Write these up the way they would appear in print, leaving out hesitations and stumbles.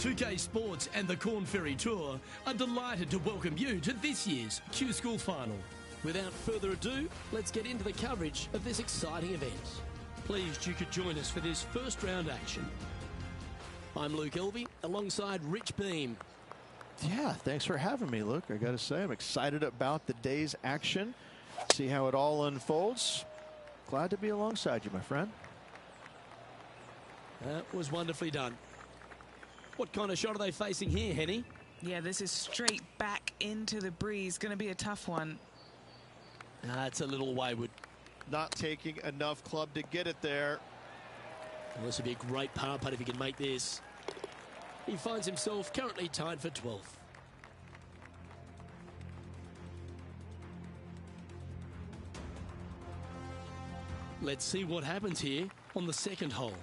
2K Sports and the Corn Ferry Tour are delighted to welcome you to this year's Q School Final. Without further ado, let's get into the coverage of this exciting event. Pleased you could join us for this first round action. I'm Luke Elvey, alongside Rich Beam. Yeah, thanks for having me, Luke. I got to say, I'm excited about the day's action. See how it all unfolds. Glad to be alongside you, my friend. That was wonderfully done. What kind of shot are they facing here, Henny? Yeah, this is straight back into the breeze. Going to be a tough one. It's a little wayward. Not taking enough club to get it there. Well, this would be a great par putt if he can make this. He finds himself currently tied for 12th. Let's see what happens here on the second hole.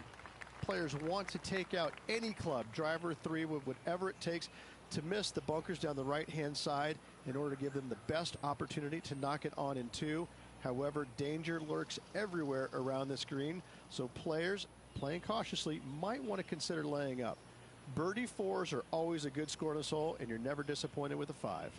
Players want to take out any club, driver, three, wood, whatever it takes to miss the bunkers down the right-hand side in order to give them the best opportunity to knock it on in two. However, danger lurks everywhere around this green, so players playing cautiously might want to consider laying up. Birdie fours are always a good score in this hole, and you're never disappointed with a 5.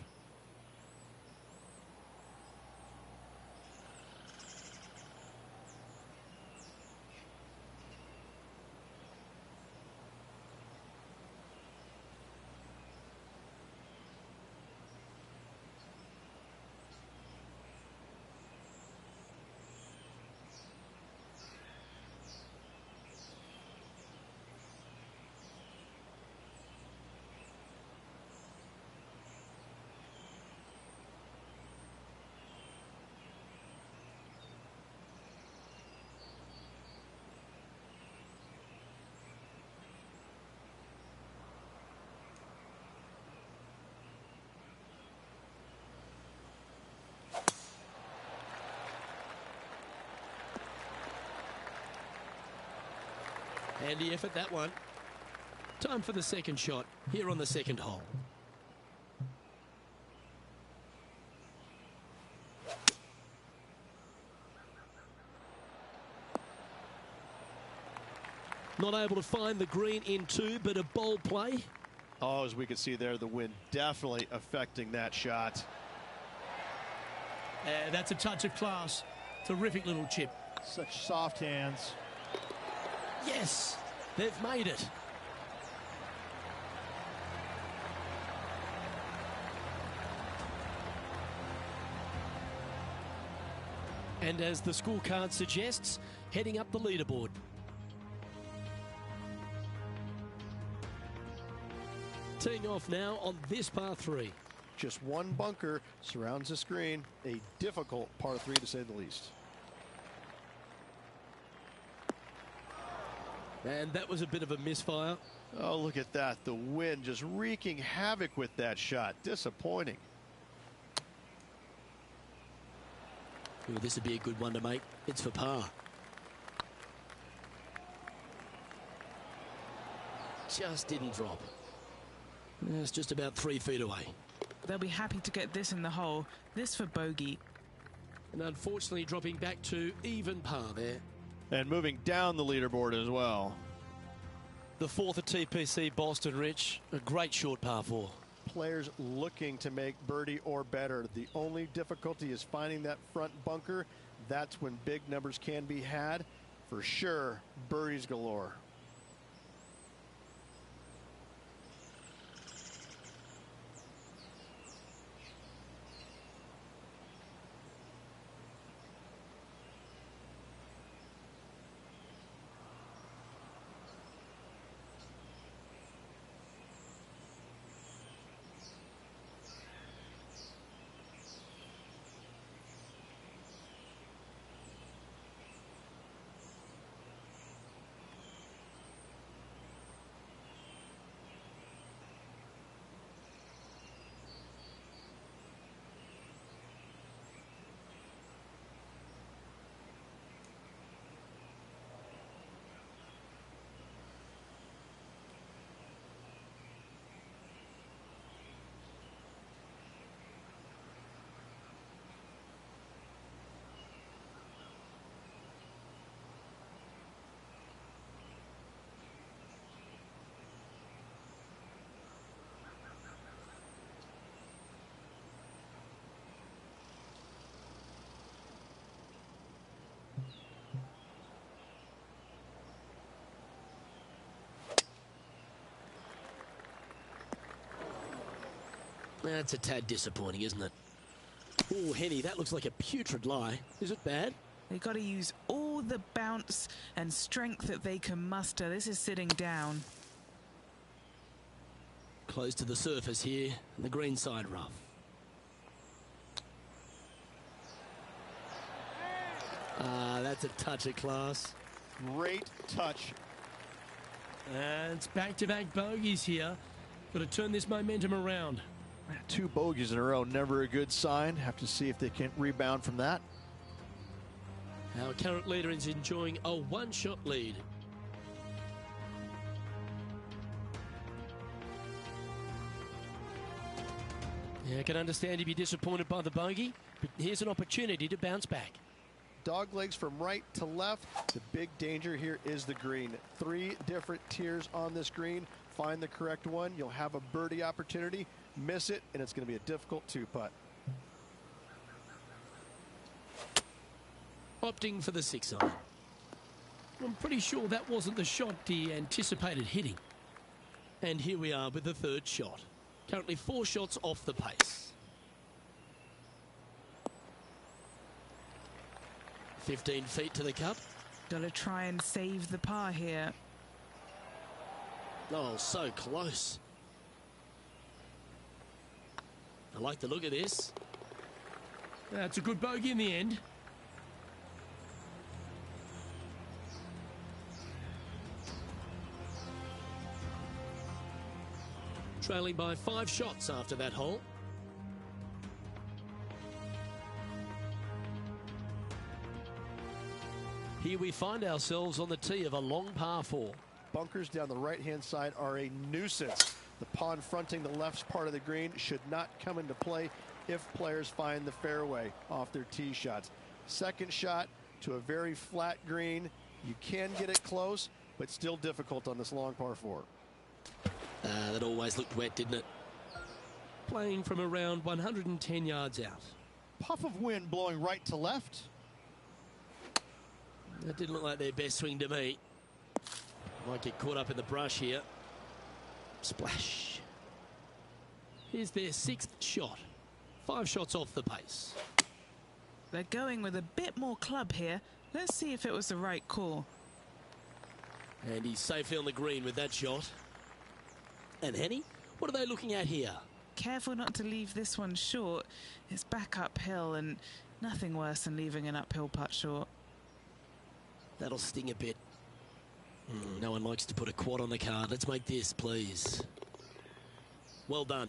Handy effort, that one. Time for the second shot here on the second hole. Not able to find the green in two, but a bold play. Oh, as we can see there, the wind definitely affecting that shot. That's a touch of class. Terrific little chip. Such soft hands. Yes, they've made it. And as the scorecard suggests, heading up the leaderboard. Teeing off now on this par 3. Just one bunker surrounds the screen. A difficult par 3 to say the least. And that was a bit of a misfire. Oh, look at that. The wind just wreaking havoc with that shot. Disappointing. Ooh, this would be a good one to make. It's for par. Just didn't drop. It's just about 3 feet away. They'll be happy to get this in the hole. This for bogey. And unfortunately dropping back to even par there. And moving down the leaderboard as well. The fourth at TPC Boston, Rich. A great short par 4. Players looking to make birdie or better. The only difficulty is finding that front bunker. That's when big numbers can be had. For sure, birdies galore. That's a tad disappointing, isn't it? Oh, Henny, that looks like a putrid lie. Is it bad? They've got to use all the bounce and strength that they can muster. This is sitting down. Close to the surface here, the green side rough. That's a touch of class. Great touch. And it's back-to-back bogeys here. Got to turn this momentum around. 2 bogeys in a row, never a good sign. Have to see if they can rebound from that. Our current leader is enjoying a 1-shot lead. Yeah, I can understand you'd be disappointed by the bogey, but here's an opportunity to bounce back. Dog legs from right to left. The big danger here is the green. 3 different tiers on this green. Find the correct one. You'll have a birdie opportunity. Miss it, and it's going to be a difficult 2-putt. Opting for the 6-iron. I'm pretty sure that wasn't the shot he anticipated hitting. And here we are with the 3rd shot. Currently 4 shots off the pace. 15 feet to the cup. Got to try and save the par here. Oh, so close. I like the look of this. That's a good bogey in the end. Trailing by 5 shots after that hole. Here we find ourselves on the tee of a long par 4. Bunkers down the right-hand side are a nuisance. The pond fronting the left part of the green should not come into play if players find the fairway off their tee shots. Second shot to a very flat green. You can get it close, but still difficult on this long par 4. That always looked wet, didn't it? Playing from around 110 yards out. Puff of wind blowing right to left. That didn't look like their best swing to me. Might get caught up in the brush here. Splash. Here's their 6th shot. 5 shots off the pace. They're going with a bit more club here. Let's see if it was the right call. And he's safely on the green with that shot. And Henny, what are they looking at here? Careful not to leave this one short. It's back uphill, and nothing worse than leaving an uphill putt short. That'll sting a bit. No one likes to put a quad on the card. Let's make this, please. Well done.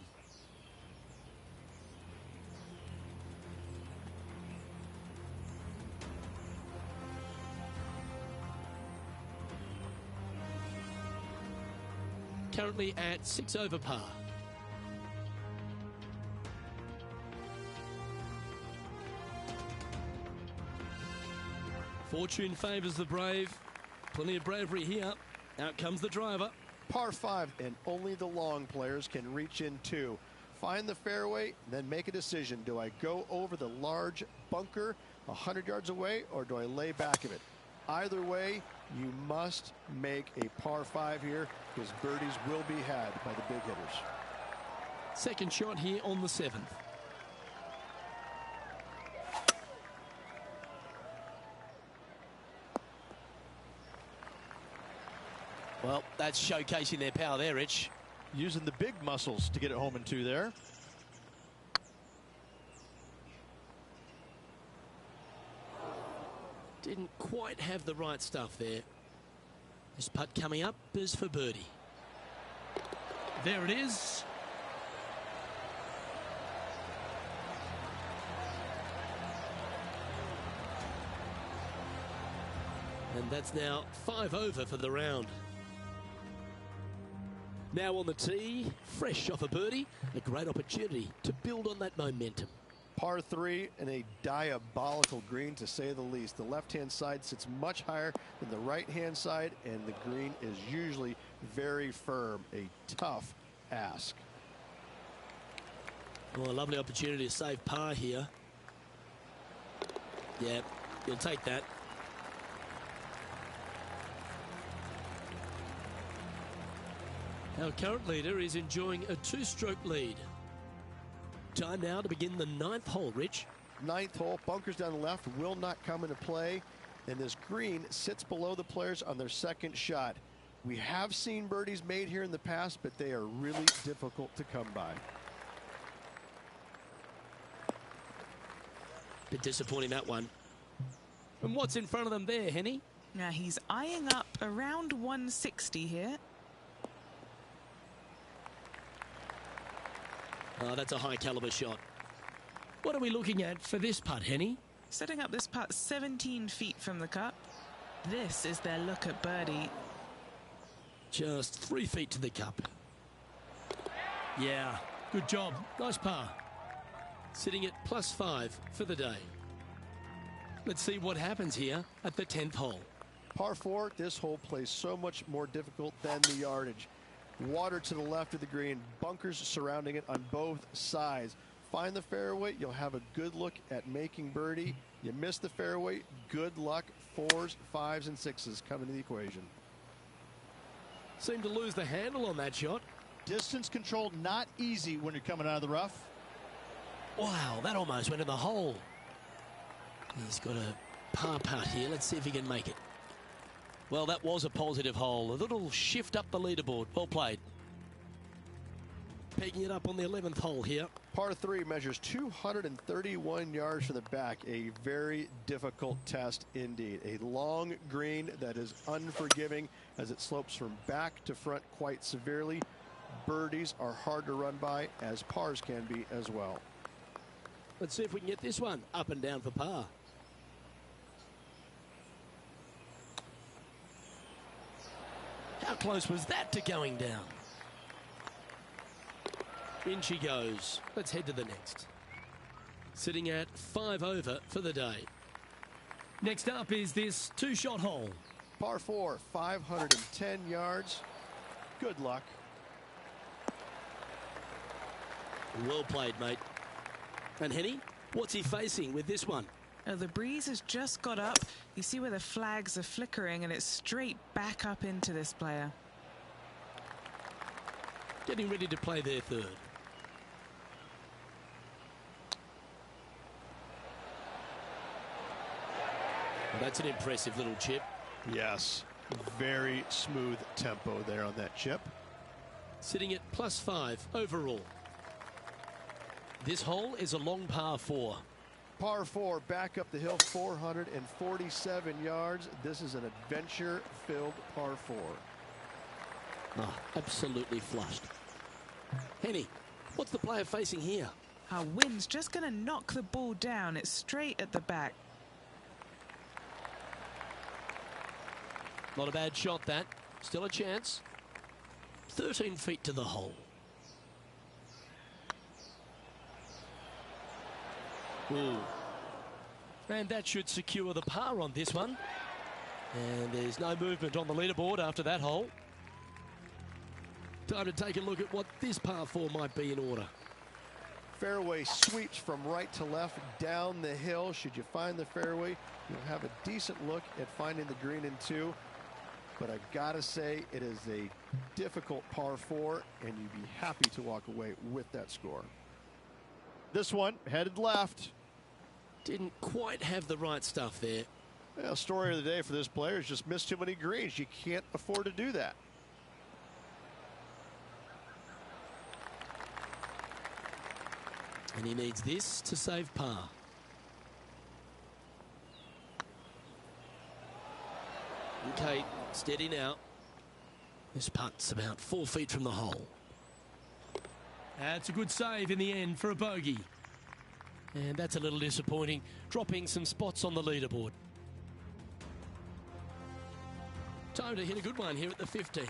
Currently at 6 over par. Fortune favours the brave. Plenty of bravery here. Out comes the driver. Par 5, and only the long players can reach in 2. Find the fairway, then make a decision. Do I go over the large bunker 100 yards away, or do I lay back of it? Either way, you must make a par 5 here, because birdies will be had by the big hitters. Second shot here on the 7th. Well, that's showcasing their power there, Rich. Using the big muscles to get it home in 2 there. Didn't quite have the right stuff there. This putt coming up is for birdie. There it is. And that's now 5 over for the round. Now on the tee, fresh off a birdie, a great opportunity to build on that momentum. Par 3 and a diabolical green, to say the least. The left-hand side sits much higher than the right-hand side, and the green is usually very firm. A tough ask. Well, a lovely opportunity to save par here. Yeah, you'll take that. Our current leader is enjoying a 2-stroke lead. Time now to begin the 9th hole, Rich. 9th hole, bunkers down the left will not come into play, and this green sits below the players on their second shot. We have seen birdies made here in the past, but they are really difficult to come by. Bit disappointing, that one. And what's in front of them there, Henny? Now he's eyeing up around 160 here. Oh, that's a high caliber shot. What are we looking at for this putt, Henny? Setting up this putt 17 feet from the cup. This is their look at birdie. Just 3 feet to the cup. Yeah, good job. Nice par. Sitting at +5 for the day. Let's see what happens here at the 10th hole. Par 4, this hole plays so much more difficult than the yardage. Water to the left of the green, bunkers surrounding it on both sides. Find the fairway, you'll have a good look at making birdie. You miss the fairway, good luck. 4s, 5s, and 6s come into the equation. Seemed to lose the handle on that shot. Distance control not easy when you're coming out of the rough. Wow, that almost went in the hole. He's got a par putt here. Let's see if he can make it. Well, that was a positive hole. A little shift up the leaderboard. Well played. Pegging it up on the 11th hole here. Par 3 measures 231 yards from the back. A very difficult test indeed. A long green that is unforgiving as it slopes from back to front quite severely. Birdies are hard to run by, as pars can be as well. Let's see if we can get this one up and down for par. How close was that to going down? In she goes. Let's head to the next. Sitting at 5 over for the day. Next up is this 2-shot hole. Par 4, 510 yards. Good luck. Well played, mate. And Henny, what's he facing with this one? Oh, the breeze has just got up. You see where the flags are flickering, and it's straight back up into this player. Getting ready to play their third. Well, that's an impressive little chip. Yes, very smooth tempo there on that chip. Sitting at +5 overall. This hole is a long par 4. Par 4, back up the hill, 447 yards. This is an adventure-filled par 4. Oh, absolutely flushed. Henny, what's the player facing here? Our wind's just going to knock the ball down. It's straight at the back. Not a bad shot, that. Still a chance. 13 feet to the hole. Ooh. And that should secure the par on this one. And there's no movement on the leaderboard after that hole. Time to take a look at what this par 4 might be in order. Fairway sweeps from right to left down the hill. Should you find the fairway, you'll have a decent look at finding the green in 2. But I gotta say, it is a difficult par 4, and you'd be happy to walk away with that score. This one headed left. Didn't quite have the right stuff there. Well, story of the day for this player is just missed too many greens. You can't afford to do that. And he needs this to save par. Okay, steady now. This putt's about 4 feet from the hole. That's a good save in the end for a bogey. And that's a little disappointing, dropping some spots on the leaderboard. Time to hit a good one here at the 15th.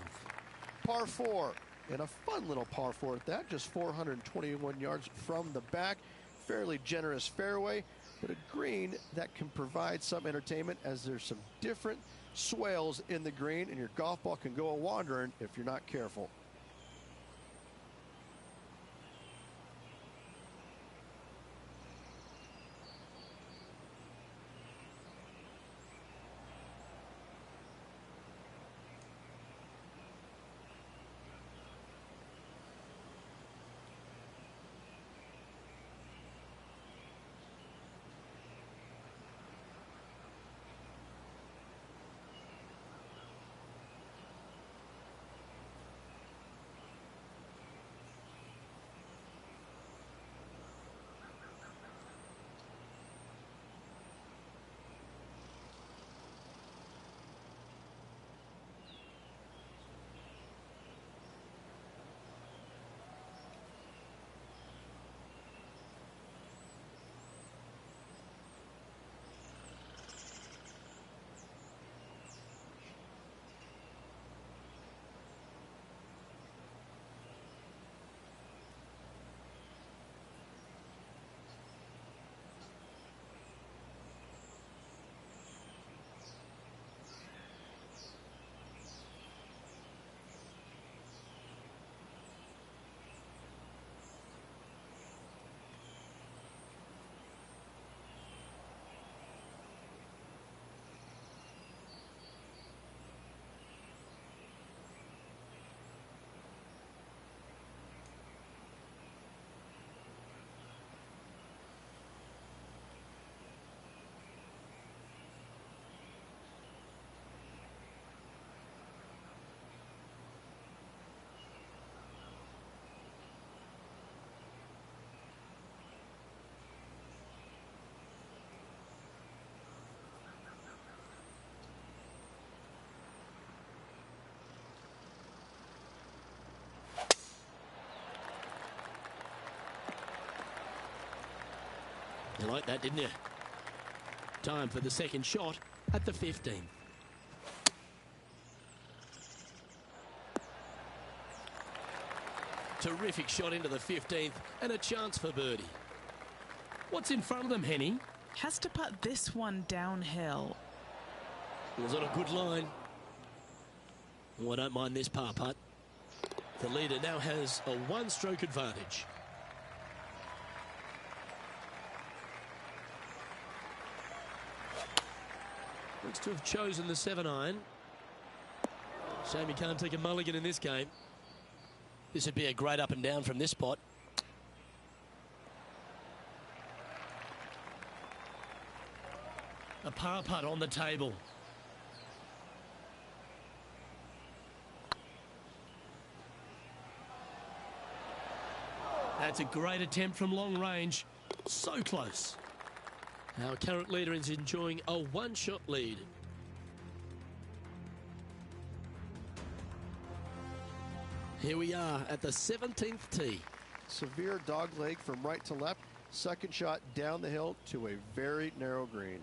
Par 4, and a fun little par 4 at that, just 421 yards from the back. Fairly generous fairway, but a green that can provide some entertainment as there's some different swales in the green, and your golf ball can go a-wandering if you're not careful. You like that, didn't you? Time for the second shot at the 15th. Terrific shot into the 15th and a chance for birdie. What's in front of them, Henny? Has to put this one downhill. Was on a good line. Oh, I don't mind this par putt. The leader now has a one-stroke advantage. Looks to have chosen the 7-iron. Shame he can't take a mulligan in this game. This would be a great up and down from this spot. A par putt on the table. That's a great attempt from long range. So close. Our current leader is enjoying a one-shot lead. Here we are at the 17th tee. Severe dog leg from right to left. Second shot down the hill to a very narrow green.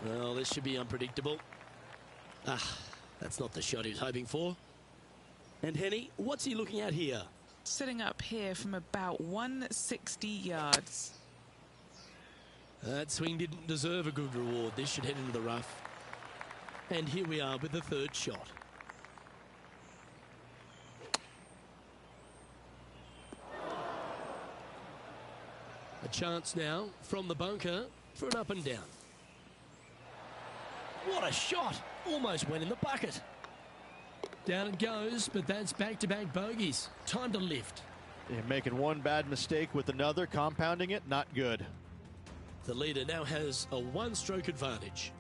Well, this should be unpredictable. That's not the shot he was hoping for. And Henny, what's he looking at here? Sitting up here from about 160 yards. That swing didn't deserve a good reward. This should head into the rough. And here we are with the third shot. A chance now from the bunker for an up and down. What a shot! Almost went in the bucket. Down it goes, but that's back-to-back bogeys. Time to lift. Yeah, making one bad mistake with another, compounding it, not good. The leader now has a one-stroke advantage.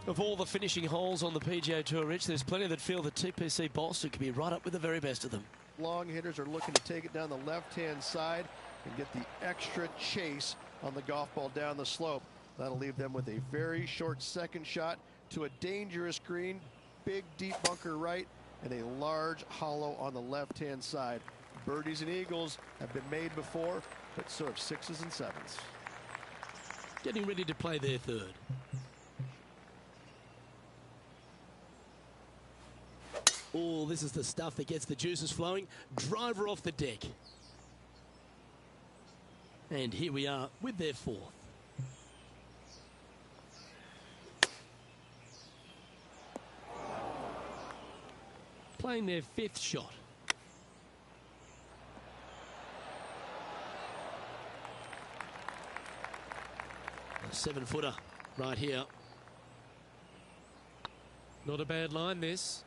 Of all the finishing holes on the PGA Tour, Rich, there's plenty that feel that TPC Boston could be right up with the very best of them. Long hitters are looking to take it down the left-hand side and get the extra chase on the golf ball down the slope. That'll leave them with a very short second shot to a dangerous green, big deep bunker right, and a large hollow on the left-hand side. Birdies and eagles have been made before, but so have sixes and sevens. Getting ready to play their third. Oh, this is the stuff that gets the juices flowing. Driver off the deck. And here we are with their fourth. Playing their fifth shot. A 7-footer right here. Not a bad line, this.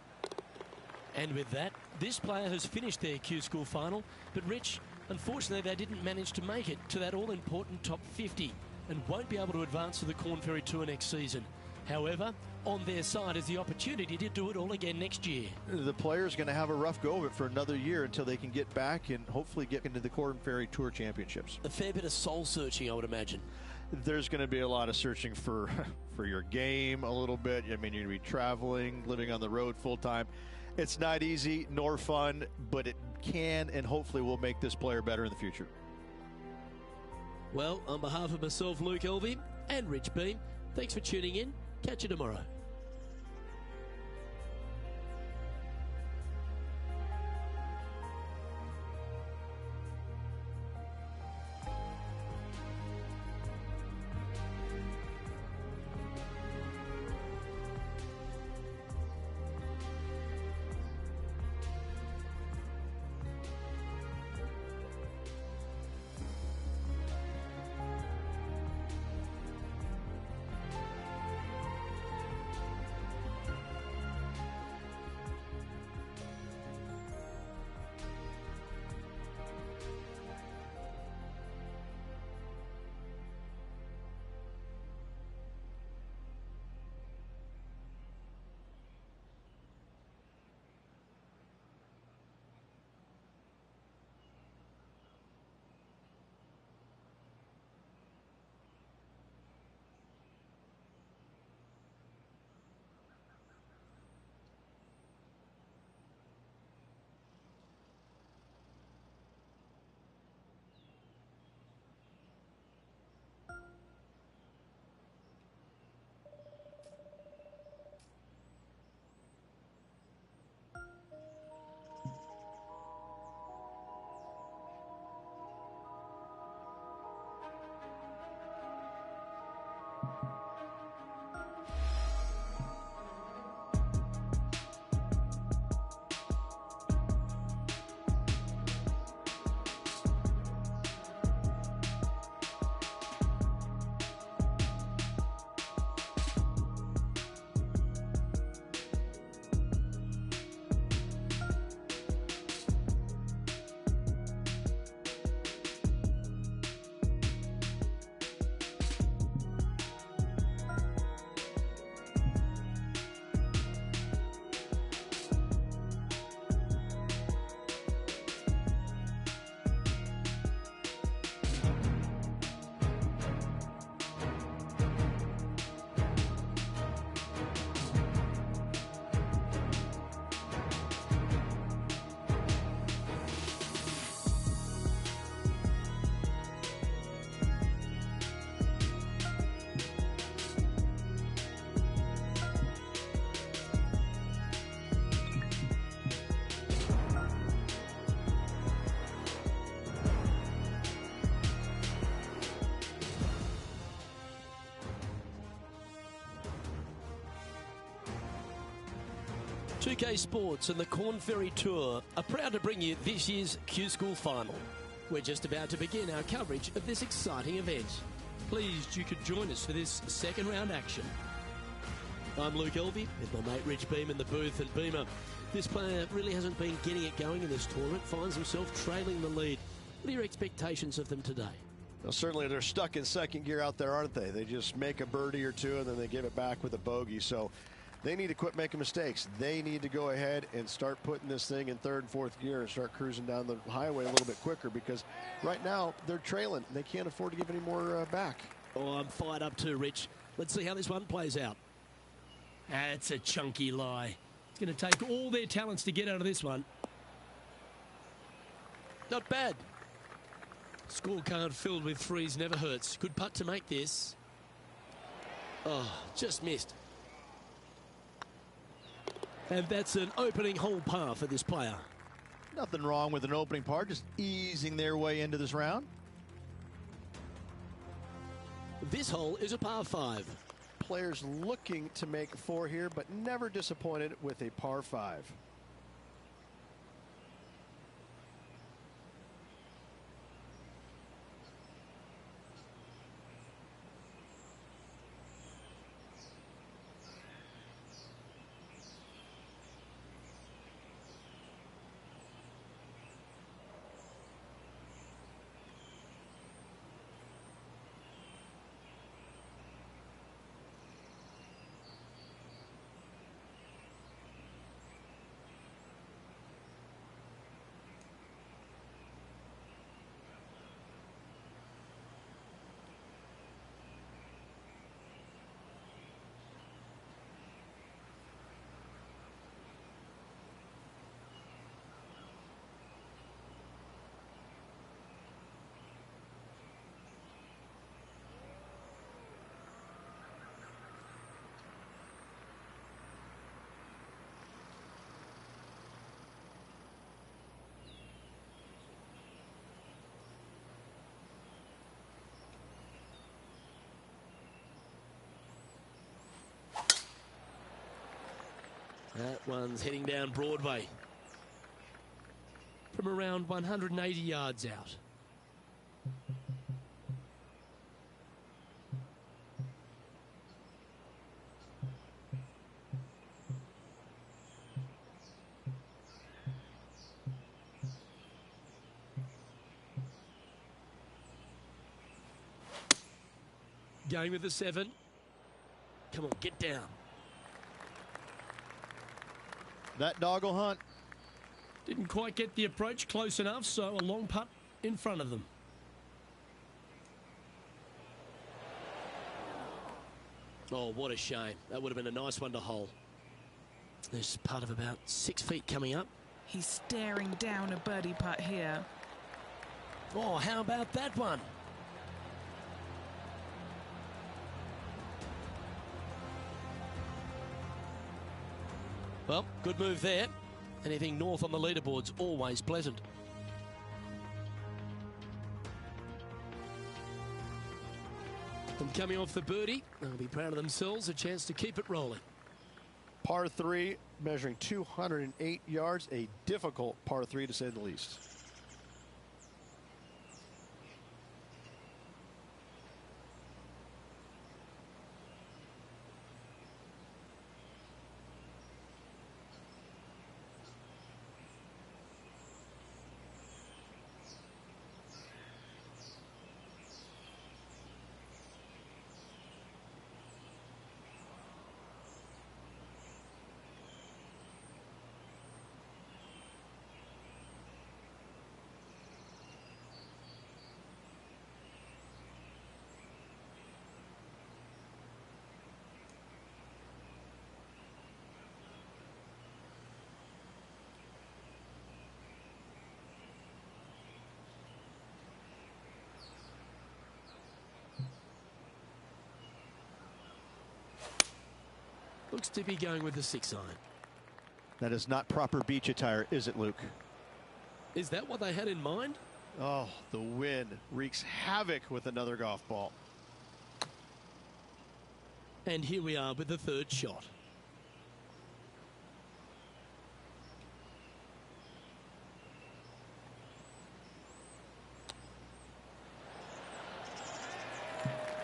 And with that, this player has finished their Q School final. But Rich, unfortunately, they didn't manage to make it to that all-important top 50 and won't be able to advance to the Corn Ferry Tour next season. However, on their side is the opportunity to do it all again next year. The player's going to have a rough go of it for another year until they can get back and hopefully get into the Corn Ferry Tour Championships. A fair bit of soul searching, I would imagine. There's going to be a lot of searching for your game a little bit. I mean, you're going to be traveling, living on the road full time. It's not easy nor fun, but it can and hopefully will make this player better in the future. Well, on behalf of myself, Luke Elvey, and Rich Beam, thanks for tuning in. Catch you tomorrow. 2K Sports and the Corn Ferry Tour are proud to bring you this year's Q School Final. We're just about to begin our coverage of this exciting event. Pleased you could join us for this second round action. I'm Luke Elvey with my mate Rich Beam in the booth. And Beamer, this player really hasn't been getting it going in this tournament, finds himself trailing the lead. What are your expectations of them today? Well, certainly they're stuck in second gear out there, aren't they? They just make a birdie or two and then they give it back with a bogey. So they need to quit making mistakes. They need to go ahead and start putting this thing in third and fourth gear and start cruising down the highway a little bit quicker, because right now they're trailing. They can't afford to give any more back. Oh, I'm fired up too, Rich. Let's see how this one plays out. That's a chunky lie. It's going to take all their talents to get out of this one. Not bad. Scorecard filled with threes never hurts. Good putt to make this. Oh, just missed. And that's an opening hole par for this player. Nothing wrong with an opening par, just easing their way into this round. This hole is a par 5. Players looking to make 4 here, but never disappointed with a par 5. That one's heading down Broadway. From around 180 yards out. Going with the 7. Come on, get down. That dog will hunt. Didn't quite get the approach close enough, so a long putt in front of them. Oh, what a shame. That would have been a nice one to hole. There's putt of about 6 feet coming up. He's staring down a birdie putt here. Oh, how about that one? Well, good move there. Anything north on the leaderboard's always pleasant. And coming off the birdie, they'll be proud of themselves, a chance to keep it rolling. Par 3, measuring 208 yards, a difficult par 3 to say the least. Looks to be going with the 6 iron. That is not proper beach attire, is it, Luke? Is that what they had in mind? Oh, the wind wreaks havoc with another golf ball. And here we are with the 3rd shot.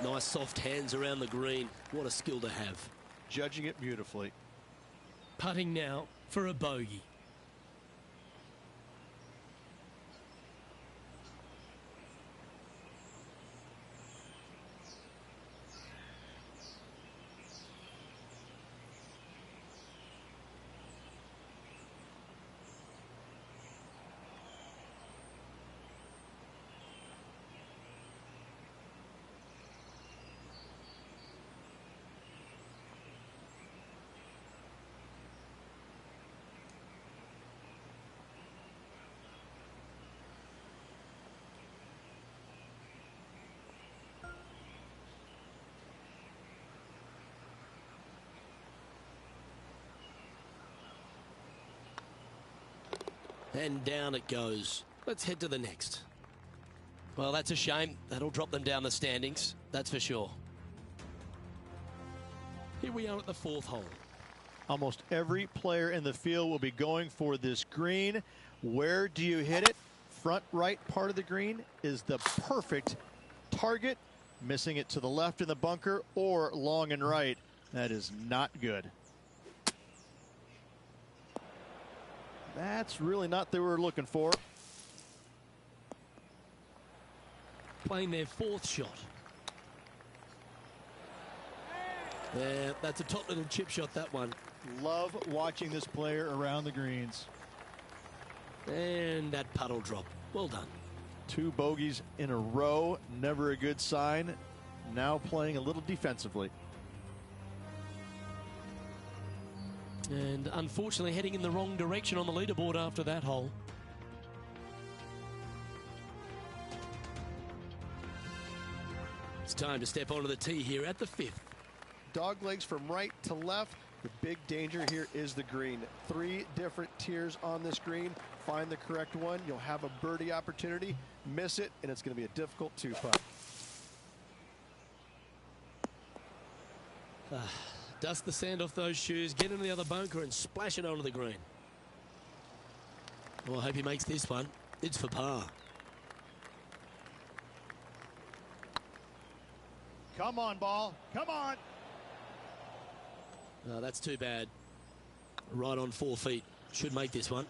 Nice soft hands around the green. What a skill to have. Judging it beautifully. Putting now for a bogey. And down it goes. Let's head to the next. Well, that's a shame. That'll drop them down the standings, that's for sure. Here we are at the 4th hole. Almost every player in the field will be going for this green. Where do you hit it? Front right part of the green is the perfect target. Missing it to the left in the bunker or long and right. That is not good. That's really not what they were looking for. Playing their 4th shot. Yeah, that's a top little chip shot, that one. Love watching this player around the greens. And that puddle drop. Well done. 2 bogeys in a row. Never a good sign. Now playing a little defensively. And unfortunately heading in the wrong direction on the leaderboard after that hole. It's time to step onto the tee here at the 5th. Dog legs from right to left. The big danger here is the green. 3 different tiers on this green. Find the correct one. You'll have a birdie opportunity. Miss it, and it's going to be a difficult 2-putt. Dust the sand off those shoes, get into the other bunker and splash it onto the green. Well, I hope he makes this one. It's for par. Come on, ball. Come on. Oh, that's too bad. Right on 4 feet. Should make this one.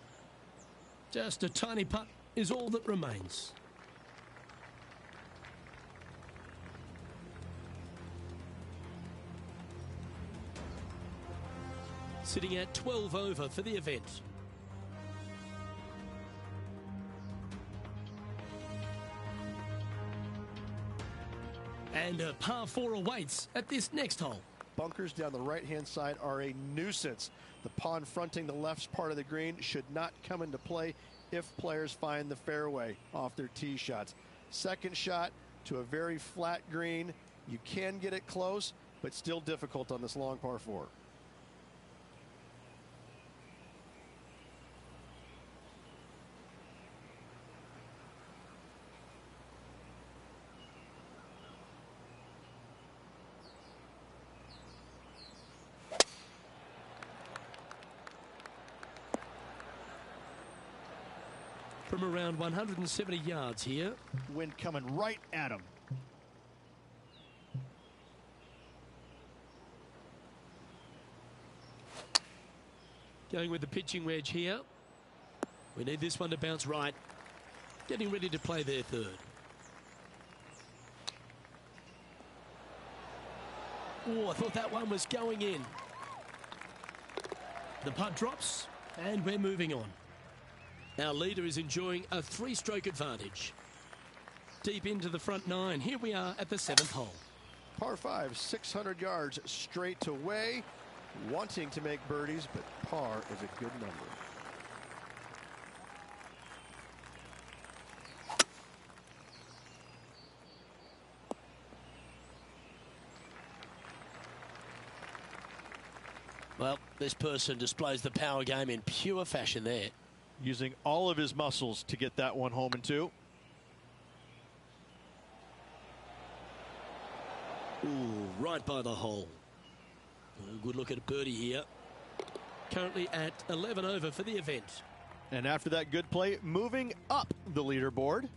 Just a tiny putt is all that remains. Sitting at 12 over for the event. And a par 4 awaits at this next hole. Bunkers down the right-hand side are a nuisance. The pond fronting the left part of the green should not come into play if players find the fairway off their tee shots. Second shot to a very flat green. You can get it close, but still difficult on this long par 4. From around 170 yards here. Wind coming right at him. Going with the pitching wedge here. We need this one to bounce right. Getting ready to play their 3rd. Oh, I thought that one was going in. The putt drops, and we're moving on. Our leader is enjoying a 3-stroke advantage. Deep into the front 9. Here we are at the 7th hole. Par 5, 600 yards straight away. Wanting to make birdies, but par is a good number. Well, this person displays the power game in pure fashion there. Using all of his muscles to get that one home in 2. Ooh, right by the hole. A good look at a birdie here. Currently at 11 over for the event. And after that good play, moving up the leaderboard.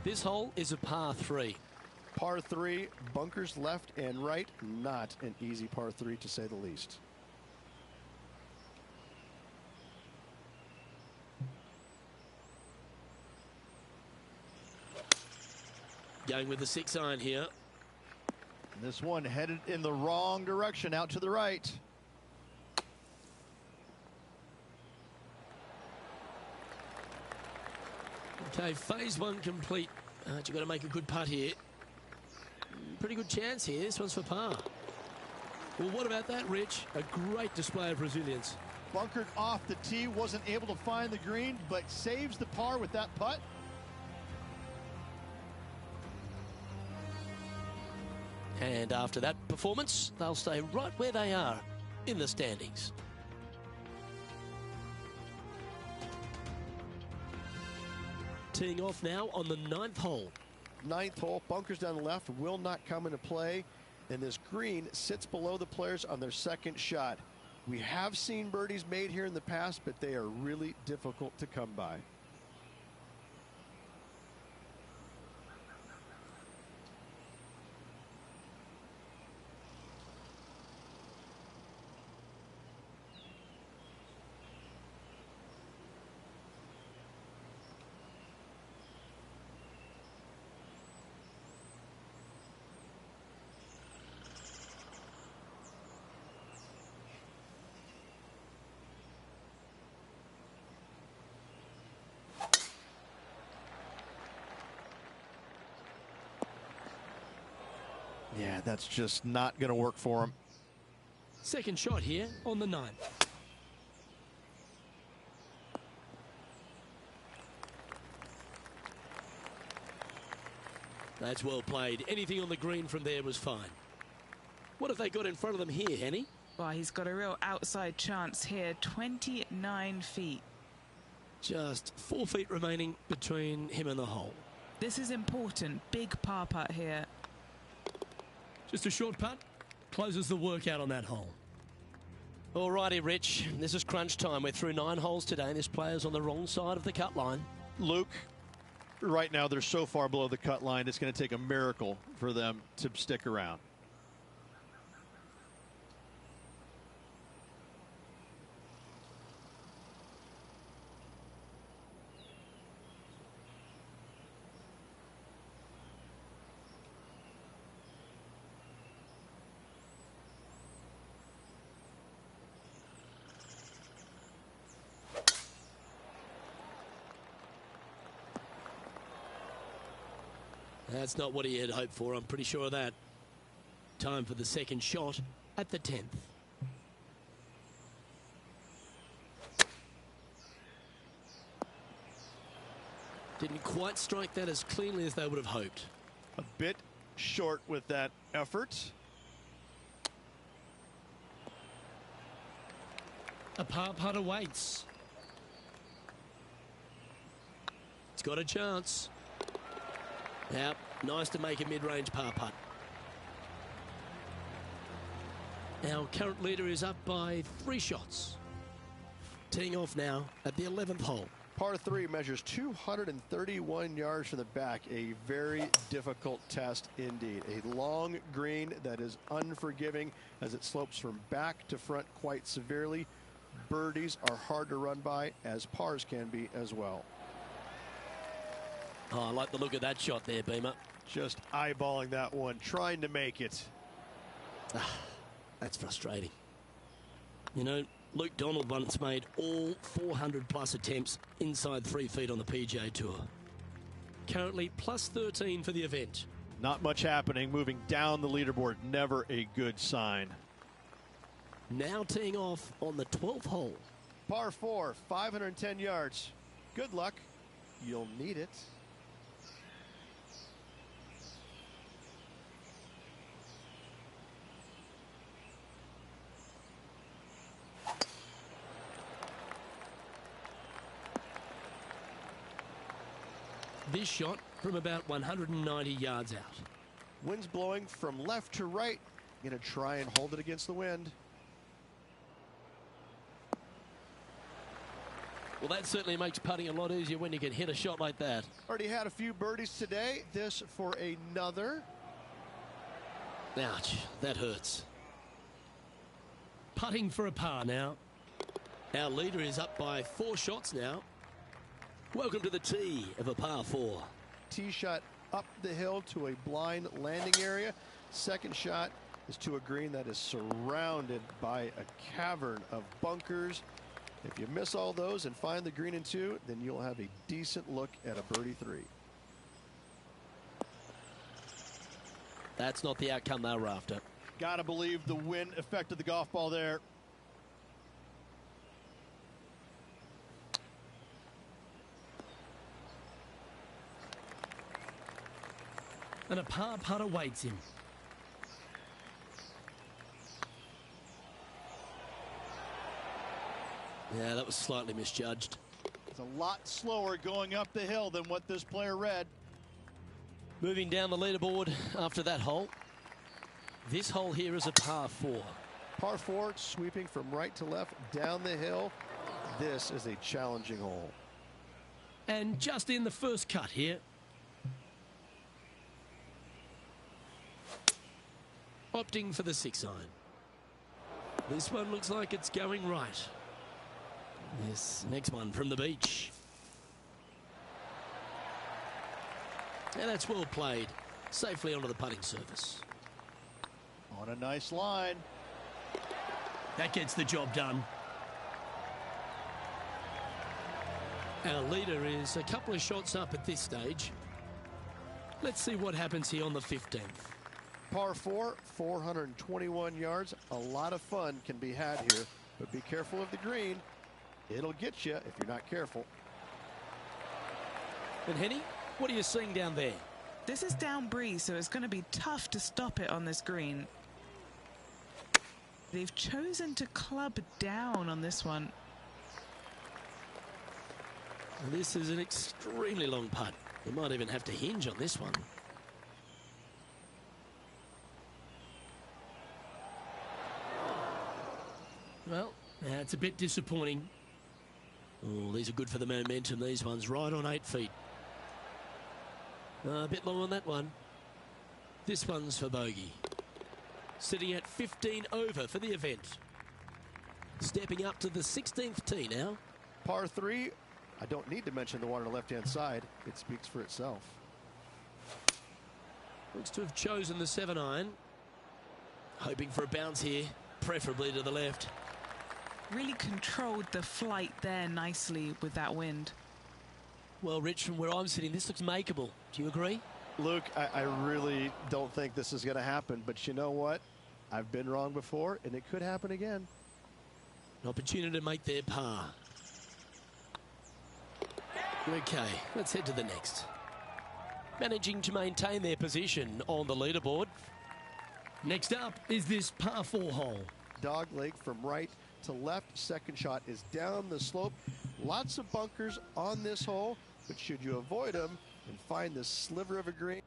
This hole is a par 3. Par 3, bunkers left and right. Not an easy par 3, to say the least. Going with the 6-iron here. This one headed in the wrong direction, out to the right. Okay, phase 1 complete. You've got to make a good putt here. Pretty good chance here. This one's for par. Well, what about that, Rich? A great display of resilience. Bunkered off the tee, wasn't able to find the green, but saves the par with that putt. And after that performance, they'll stay right where they are in the standings. Teeing off now on the 9th hole. 9th hole, bunkers down the left will not come into play, and this green sits below the players on their second shot. We have seen birdies made here in the past, but they are really difficult to come by. Yeah, that's just not going to work for him. Second shot here on the 9th. That's well played. Anything on the green from there was fine. What have they got in front of them here, Henny? Well, he's got a real outside chance here. 29 feet. Just 4 feet remaining between him and the hole. This is important. Big par putt here. Just a short putt. Closes the workout on that hole. Alrighty, Rich. This is crunch time. We're through 9 holes today, and this player's on the wrong side of the cut line. Luke, right now they're so far below the cut line, it's going to take a miracle for them to stick around. That's not what he had hoped for, I'm pretty sure of that. Time for the second shot at the 10th. Didn't quite strike that as cleanly as they would have hoped. A bit short with that effort. A par putt awaits. It's got a chance. Yep, nice to make a mid-range par putt. Our current leader is up by 3 shots. Teeing off now at the 11th hole. Par 3 measures 231 yards from the back. A very difficult test indeed. A long green that is unforgiving as it slopes from back to front quite severely. Birdies are hard to run by, as pars can be as well. Oh, I like the look of that shot there, Beamer. Just eyeballing that one, trying to make it. That's frustrating. You know, Luke Donald once made all 400-plus attempts inside 3 feet on the PGA Tour. Currently plus 13 for the event. Not much happening, moving down the leaderboard, never a good sign. Now teeing off on the 12th hole. Par 4, 510 yards. Good luck. You'll need it. This shot from about 190 yards out. Wind's blowing from left to right. Going to try and hold it against the wind. Well, that certainly makes putting a lot easier when you can hit a shot like that. Already had a few birdies today. This for another. Ouch, that hurts. Putting for a par now. Our leader is up by 4 shots now. Welcome to the tee of a par 4. Tee shot up the hill to a blind landing area. Second shot is to a green that is surrounded by a cavern of bunkers. If you miss all those and find the green in 2, then you'll have a decent look at a birdie 3. That's not the outcome they were after. Gotta believe the wind affected the golf ball there. And a par putt awaits him. Yeah, that was slightly misjudged. It's a lot slower going up the hill than what this player read. Moving down the leaderboard after that hole. This hole here is a par 4. Par 4, sweeping from right to left down the hill. This is a challenging hole. And just in the first cut here. Opting for the 6 iron. This one looks like it's going right. This next one from the beach. And that's well played. Safely onto the putting surface. On a nice line. That gets the job done. Our leader is a couple of shots up at this stage. Let's see what happens here on the 15th. Par 4, 421 yards. A lot of fun can be had here, but be careful of the green. It'll get you if you're not careful. And Henny, what are you seeing down there? This is down breeze, so it's going to be tough to stop it on this green. They've chosen to club down on this one. And this is an extremely long putt. You might even have to hinge on this one. Well, that's a bit disappointing. Oh, these are good for the momentum. These ones right on 8 feet. A bit long on that one. This one's for bogey. Sitting at 15 over for the event. Stepping up to the 16th tee now. Par 3, I don't need to mention the one on the left-hand side. It speaks for itself. Looks to have chosen the 7 iron. Hoping for a bounce here, preferably to the left. Really controlled the flight there nicely with that wind. Well, Rich, from where I'm sitting, this looks makeable. Do you agree? Luke, I really don't think this is going to happen, but you know what? I've been wrong before, and it could happen again. An opportunity to make their par. Okay, let's head to the next. Managing to maintain their position on the leaderboard. Next up is this par 4 hole. Dog leg from right to left. Second shot is down the slope. Lots of bunkers on this hole, but should you avoid them and find this sliver of a green,